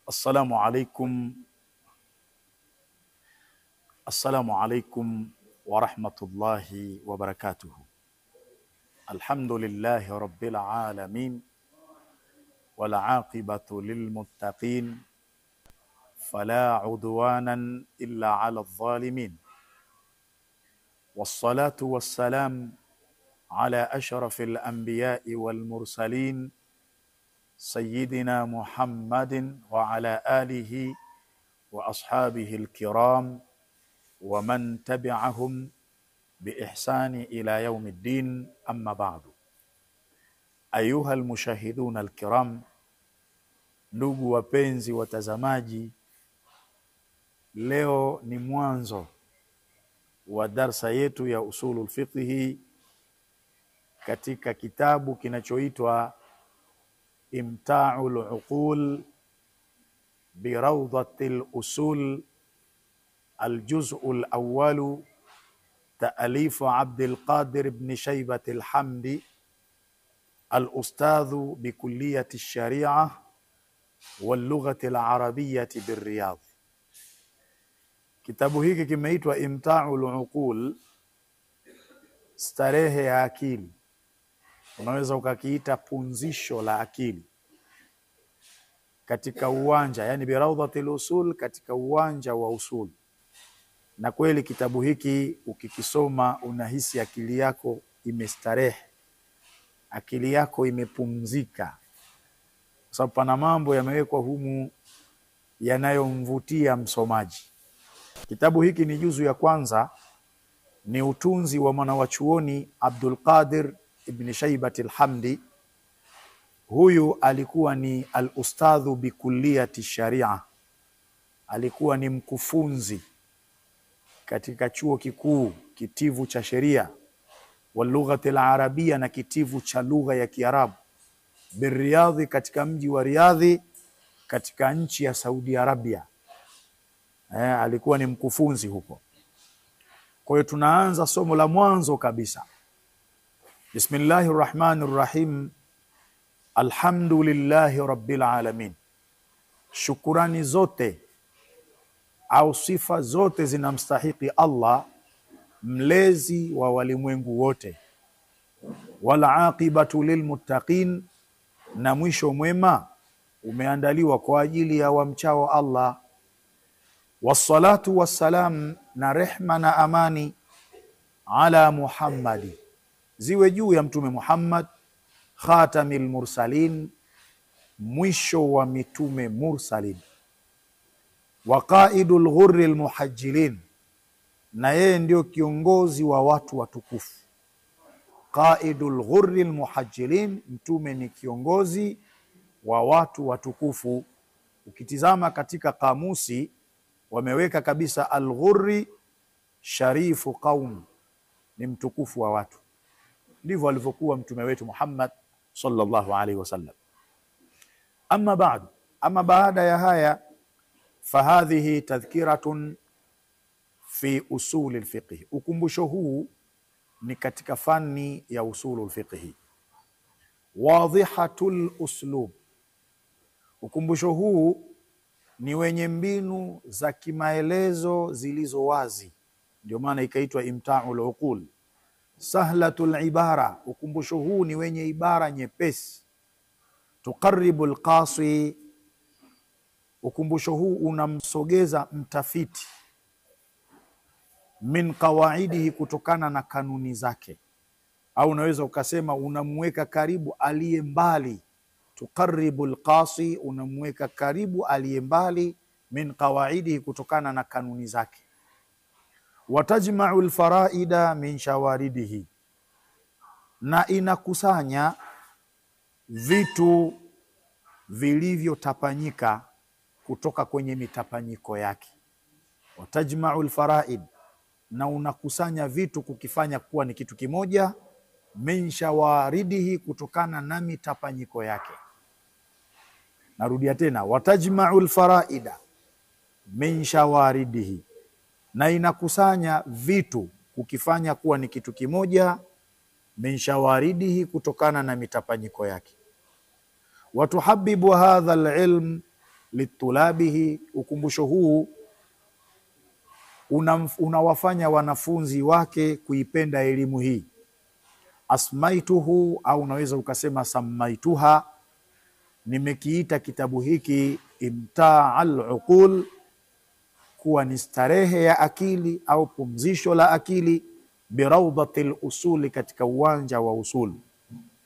السلام عليكم ورحمة الله وبركاته. الحمد لله رب العالمين والعاقبة للمتقين فلا عدوانا إلا على الظالمين، والصلاة والسلام على أشرف الأنبياء والمرسلين سيدنا محمد وعلى آله وأصحابه الكرام ومن تبعهم بإحسان إلى يوم الدين. أما بعد، أيها المشاهدون الكرام، ndugu wapenzi watazamaji, leo ni mwanzo wa darsa yetu ya usulul fiqhi katika kitabu kinachoitwa Imta'ul Uqul bi Rawdatil Usul, al-juz'ul awwal, ta'alif Abdul Qadir ibn Shaybah al-Hamdi, al-ustadh bi kulliyati ash-shari'ah wal lughati al-arabiyyah bir Riyadh. Kitabu hiki kimeitwa Imta'ul Uqul, starehe ya akili. Unaweza ukakiita punzisho la akili katika uwanja, yani bi Rawdatil Usul, katika uwanja wa usul. Na kweli kitabu hiki ukikisoma unahisi akili yako imestarehe, akili yako imepumzika, kwa sababu pana mambo yamewekwa humu yanayomvutia msomaji. Kitabu hiki ni juzu ya kwanza, ni utunzi wa mwanawachuoni Abdul Qadir ibn Shaybah al-Hamdi. Huyu alikuwa ni al-ustadhu bi kulliyati sharia, alikuwa ni mkufunzi katika chuo kikuu kitivu cha sheria, wal lughati al-arabia, na kitivu cha lugha ya Kiarabu, bir Riyadh, katika mji wa Riyadh katika nchi ya Saudi Arabia. Alikuwa ni mkufunzi huko. Kwa hiyo tunaanza somo la mwanzo kabisa. Bismillahir Rahmanir Rahim. Alhamdulillahi Rabbil Alamin. Shukurani zote au sifa zote zinamstahiki Allah, mlezi wa walimwengu wote. Wal aqibatu lilmuttaqin, na mwisho mwema umeandaliwa kwa ajili ya wamchao Allah. Wassalatu wassalam, na rehma na amani, ala Muhammadi, ziwe juu ya mtume Muhammad, khatamil mursalin, mwisho wa mitume mursalin, wa qaidul ghurril muhajjilin, na yeye ndio kiongozi wa watu watukufu. Qaidul ghurril muhajjilin, mtume ni kiongozi wa watu watukufu. Ukitizama katika kamusi wameweka kabisa al-ghurri sharifu qaum, ni mtukufu wa watu. Ndivyo alivyokuwa mtume wetu Muhammad sallallahu alaihi wasallam. Amma ba'd, ama baada ya haya, fahadhihi tadhkiratun fi usulil fiqh. Ukumbusho huu ni katika fani ya usulul fiqh. Wadhihatul uslub, ukumbusho huu ni wenye mbinu za kimaelezo zilizo wazi, ndio maana ikaitwa Imta'ul Uqul. Sahlatul ibara, ukumbusho huu ni wenye ibara nyepesi. Tuqarribul qasi, ukumbusho huu unamsogeza mtafiti. Min qawaidihi, kutokana na kanuni zake, au unaweza ukasema unamweka karibu aliye mbali. Tuqarribul qasi, unamweka karibu aliye mbali. Min qawaidihi, kutokana na kanuni zake. Watajma'ul faraida min shawaridihi, na inakusanya vitu vilivyotapanyika kutoka kwenye mitapanyiko yake. Watajma'ul faraid, na unakusanya vitu kukifanya kuwa ni kitu kimoja. Min shawaridihi, kutokana na mitapanyiko yake. Narudia tena, watajma'ul faraida min shawaridihi, na inakusanya vitu kukifanya kuwa ni kitu kimoja. Min shawaridihi, kutokana na mitapanyiko yake. Watuhabibu hadha alilm litulabihi, ukumbusho huu unawafanya wanafunzi wake kuipenda elimu hii. Asmaituhu, au unaweza ukasema samaituha, nimekiita kitabu hiki imtaa al-uqul, kuwa ni starehe ya akili au pumzisho la akili, birawdatil usuli, katika uwanja wa usul.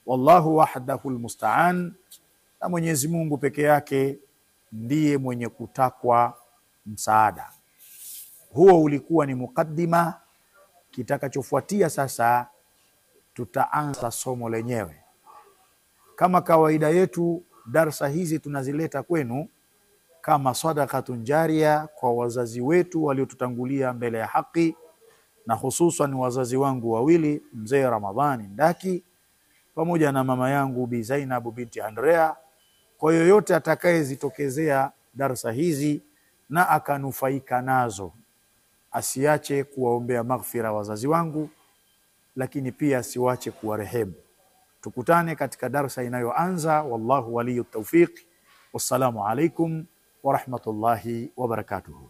Wallahu wahdahu almusta'an, na Mwenyezi Mungu peke yake ndiye mwenye kutakwa msaada. Huo ulikuwa ni mukaddima. Kitakachofuatia sasa, tutaanza somo lenyewe. Kama kawaida yetu, darsa hizi tunazileta kwenu kama sadaqatun jaria kwa wazazi wetu waliotutangulia mbele ya haki, na hususan wazazi wangu wawili, mzee Ramadhani Ndaki pamoja na mama yangu Bi Zainab binti Andrea. Kwa yoyote atakayezitokezea darsa hizi na akanufaika nazo, asiache kuwaombea maghfira wazazi wangu, lakini pia asiwache kuwarehemu. Tukutane katika darsa inayoanza. Wallahu waliyut tawfiq. Wassalamu alaikum wa rahmatullahi wa barakatuhu.